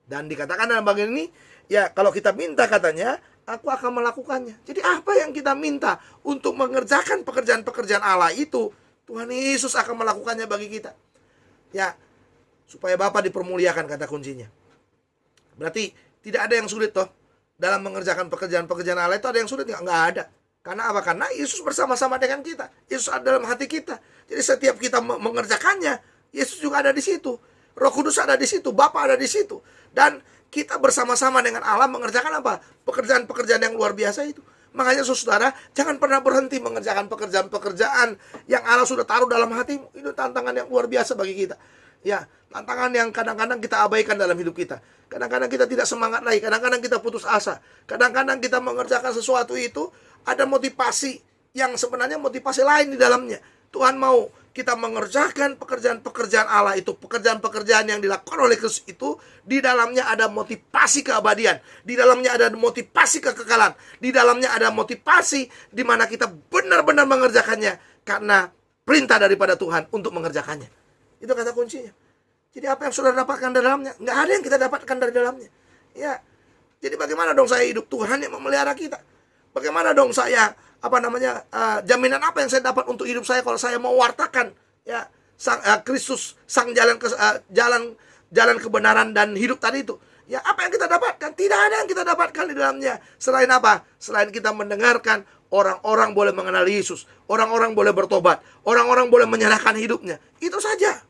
Dan dikatakan dalam bagian ini, ya kalau kita minta, katanya, aku akan melakukannya. Jadi apa yang kita minta untuk mengerjakan pekerjaan-pekerjaan Allah itu, Tuhan Yesus akan melakukannya bagi kita. Ya, supaya Bapa dipermuliakan, kata kuncinya. Berarti tidak ada yang sulit toh dalam mengerjakan pekerjaan-pekerjaan Allah itu. Ada yang sulit? Nggak ada. Karena apa? Karena Yesus bersama-sama dengan kita. Yesus ada dalam hati kita. Jadi setiap kita mengerjakannya, Yesus juga ada di situ. Roh Kudus ada di situ. Bapa ada di situ. Dan kita bersama-sama dengan Allah mengerjakan apa? Pekerjaan-pekerjaan yang luar biasa itu. Makanya saudara, jangan pernah berhenti mengerjakan pekerjaan-pekerjaan yang Allah sudah taruh dalam hatimu. Itu tantangan yang luar biasa bagi kita. Ya, tantangan yang kadang-kadang kita abaikan dalam hidup kita. Kadang-kadang kita tidak semangat lagi. Kadang-kadang kita putus asa. Kadang-kadang kita mengerjakan sesuatu itu ada motivasi yang sebenarnya motivasi lain di dalamnya. Tuhan mau kita mengerjakan pekerjaan-pekerjaan Allah itu, pekerjaan-pekerjaan yang dilakukan oleh Kristus itu, di dalamnya ada motivasi keabadian, di dalamnya ada motivasi kekekalan, di dalamnya ada motivasi di mana kita benar-benar mengerjakannya karena perintah daripada Tuhan untuk mengerjakannya. Itu kata kuncinya. Jadi apa yang sudah dapatkan dari dalamnya? Nggak ada yang kita dapatkan dari dalamnya. Ya, jadi bagaimana dong saya hidup? Tuhan yang memelihara kita. Bagaimana dong saya jaminan apa yang saya dapat untuk hidup saya kalau saya mau wartakan ya Kristus sang jalan kebenaran dan hidup tadi itu. Ya, apa yang kita dapatkan? Tidak ada yang kita dapatkan di dalamnya. Selain apa? Selain kita mendengarkan orang-orang boleh mengenal Yesus, orang-orang boleh bertobat, orang-orang boleh menyerahkan hidupnya. Itu saja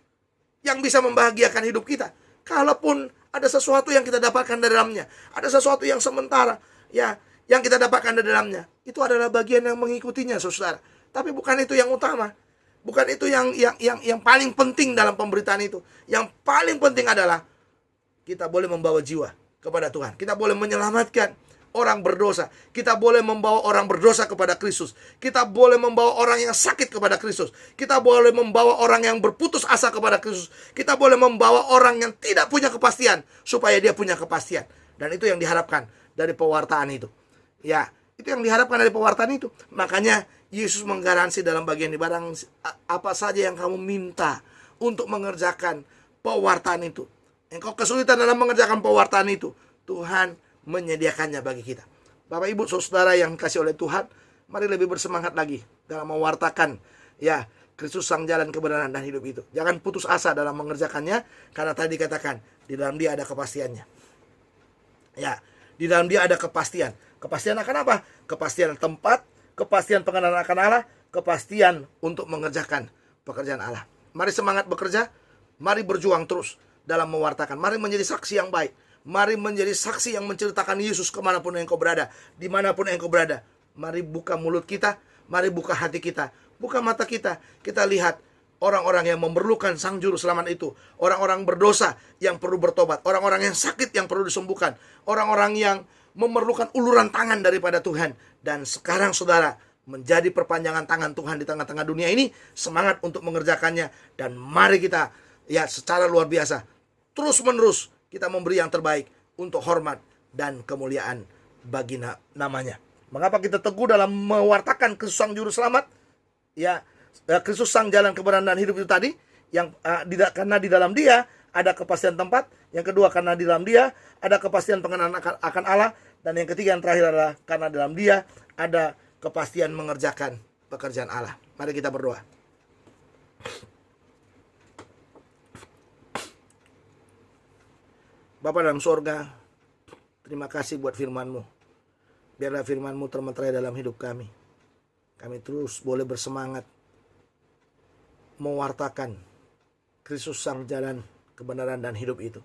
yang bisa membahagiakan hidup kita. Kalaupun ada sesuatu yang kita dapatkan dari dalamnya, ada sesuatu yang sementara ya yang kita dapatkan dari dalamnya, itu adalah bagian yang mengikutinya, saudara. Tapi bukan itu yang utama. Bukan itu yang paling penting dalam pemberitaan itu. Yang paling penting adalah kita boleh membawa jiwa kepada Tuhan. Kita boleh menyelamatkan orang berdosa. Kita boleh membawa orang berdosa kepada Kristus. Kita boleh membawa orang yang sakit kepada Kristus. Kita boleh membawa orang yang berputus asa kepada Kristus. Kita boleh membawa orang yang tidak punya kepastian supaya dia punya kepastian. Dan itu yang diharapkan dari pewartaan itu. Ya, itu yang diharapkan dari pewartaan itu. Makanya Yesus menggaransi dalam bagian ini, barang apa saja yang kamu minta untuk mengerjakan pewartaan itu, engkau kesulitan dalam mengerjakan pewartaan itu, Tuhan menyediakannya bagi kita. Bapak Ibu saudara yang kasih oleh Tuhan, mari lebih bersemangat lagi dalam mewartakan ya Kristus sang jalan kebenaran dan hidup itu. Jangan putus asa dalam mengerjakannya, karena tadi katakan di dalam dia ada kepastiannya. Ya, di dalam dia ada kepastian. Kepastian akan apa? Kepastian tempat, kepastian pengenalan akan Allah, kepastian untuk mengerjakan pekerjaan Allah. Mari semangat bekerja, mari berjuang terus dalam mewartakan. Mari menjadi saksi yang baik. Mari menjadi saksi yang menceritakan Yesus kemanapun engkau berada, dimanapun engkau berada. Mari buka mulut kita, mari buka hati kita, buka mata kita. Kita lihat orang-orang yang memerlukan sang juru selamat itu, orang-orang berdosa yang perlu bertobat, orang-orang yang sakit yang perlu disembuhkan, orang-orang yang memerlukan uluran tangan daripada Tuhan. Dan sekarang saudara menjadi perpanjangan tangan Tuhan di tengah-tengah dunia ini. Semangat untuk mengerjakannya. Dan mari kita ya secara luar biasa terus menerus kita memberi yang terbaik untuk hormat dan kemuliaan bagi namanya. Mengapa kita teguh dalam mewartakan Kristus Sang Juru Selamat? Ya, Kristus Sang Jalan Kebenaran dan Hidup itu tadi, yang karena di dalam Dia ada kepastian tempat. Yang kedua, karena di dalam Dia ada kepastian pengenalan akan Allah. Dan yang ketiga, yang terakhir adalah karena dalam Dia ada kepastian mengerjakan pekerjaan Allah. Mari kita berdoa. Bapa dalam sorga, terima kasih buat firman-Mu. Biarlah firman-Mu termeterai dalam hidup kami. Kami terus boleh bersemangat mewartakan Kristus Sang Jalan Kebenaran dan Hidup itu.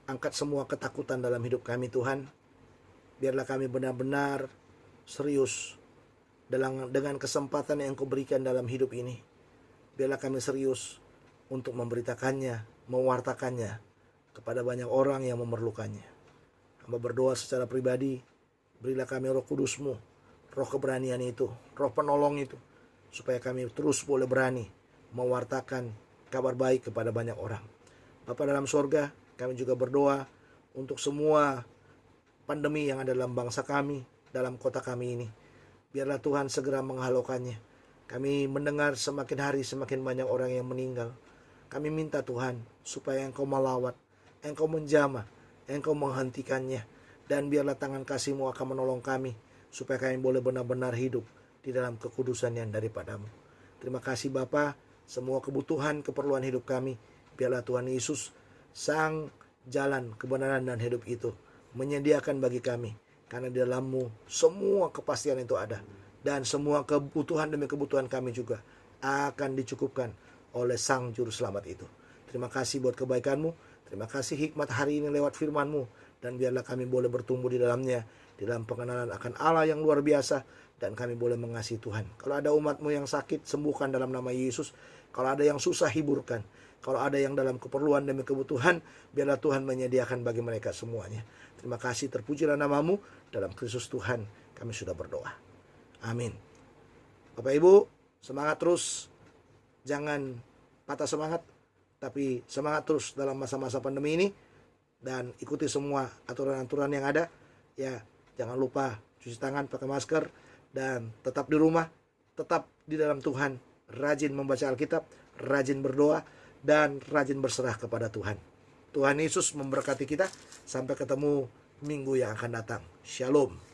Angkat semua ketakutan dalam hidup kami Tuhan. Biarlah kami benar-benar serius dengan kesempatan yang Kau berikan dalam hidup ini. Biarlah kami serius untuk memberitakannya, mewartakannya kepada banyak orang yang memerlukannya. Hamba berdoa secara pribadi, berilah kami Roh Kudus-Mu, roh keberanian itu, roh penolong itu, supaya kami terus boleh berani mewartakan kabar baik kepada banyak orang. Bapa dalam sorga, kami juga berdoa untuk semua pandemi yang ada dalam bangsa kami, dalam kota kami ini. Biarlah Tuhan segera menghalaukannya. Kami mendengar semakin hari semakin banyak orang yang meninggal. Kami minta Tuhan supaya Engkau melawat, Engkau menjamah, Engkau menghentikannya. Dan biarlah tangan kasih-Mu akan menolong kami, supaya kami boleh benar-benar hidup di dalam kekudusan yang daripada-Mu. Terima kasih Bapa, semua kebutuhan, keperluan hidup kami, biarlah Tuhan Yesus, Sang Jalan Kebenaran dan Hidup itu, menyediakan bagi kami. Karena di dalam-Mu semua kepastian itu ada. Dan semua kebutuhan demi kebutuhan kami juga akan dicukupkan oleh Sang Juru Selamat itu. Terima kasih buat kebaikan-Mu. Terima kasih hikmat hari ini lewat firman-Mu. Dan biarlah kami boleh bertumbuh di dalamnya, di dalam pengenalan akan Allah yang luar biasa. Dan kami boleh mengasihi Tuhan. Kalau ada umat-Mu yang sakit, sembuhkan dalam nama Yesus. Kalau ada yang susah, hiburkan. Kalau ada yang dalam keperluan demi kebutuhan, biarlah Tuhan menyediakan bagi mereka semuanya. Terima kasih, terpujilah nama-Mu. Dalam Kristus Tuhan kami sudah berdoa. Amin. Bapak Ibu, semangat terus. Jangan patah semangat, tapi semangat terus dalam masa-masa pandemi ini. Dan ikuti semua aturan-aturan yang ada. Ya, jangan lupa cuci tangan, pakai masker, dan tetap di rumah, tetap di dalam Tuhan. Rajin membaca Alkitab, rajin berdoa, dan rajin berserah kepada Tuhan. Tuhan Yesus memberkati kita. Sampai ketemu minggu yang akan datang. Shalom.